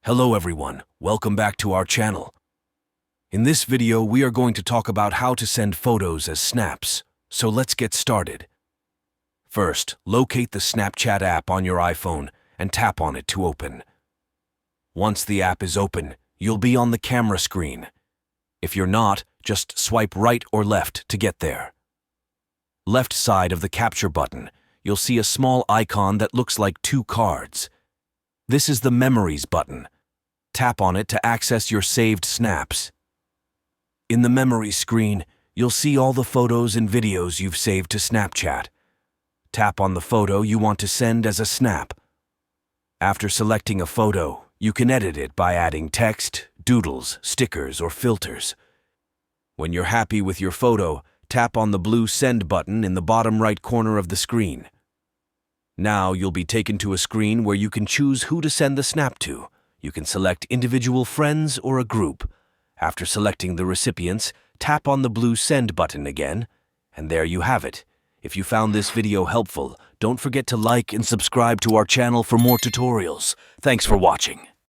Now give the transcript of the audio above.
Hello everyone, welcome back to our channel. In this video, we are going to talk about how to send photos as snaps, so let's get started. First, locate the Snapchat app on your iPhone and tap on it to open. Once the app is open, you'll be on the camera screen. If you're not, just swipe right or left to get there. Left side of the capture button, you'll see a small icon that looks like two cards. This is the Memories button. Tap on it to access your saved snaps. In the Memories screen, you'll see all the photos and videos you've saved to Snapchat. Tap on the photo you want to send as a snap. After selecting a photo, you can edit it by adding text, doodles, stickers, or filters. When you're happy with your photo, tap on the blue Send button in the bottom right corner of the screen. Now you'll be taken to a screen where you can choose who to send the snap to. You can select individual friends or a group. After selecting the recipients, tap on the blue Send button again, and there you have it. If you found this video helpful, don't forget to like and subscribe to our channel for more tutorials. Thanks for watching.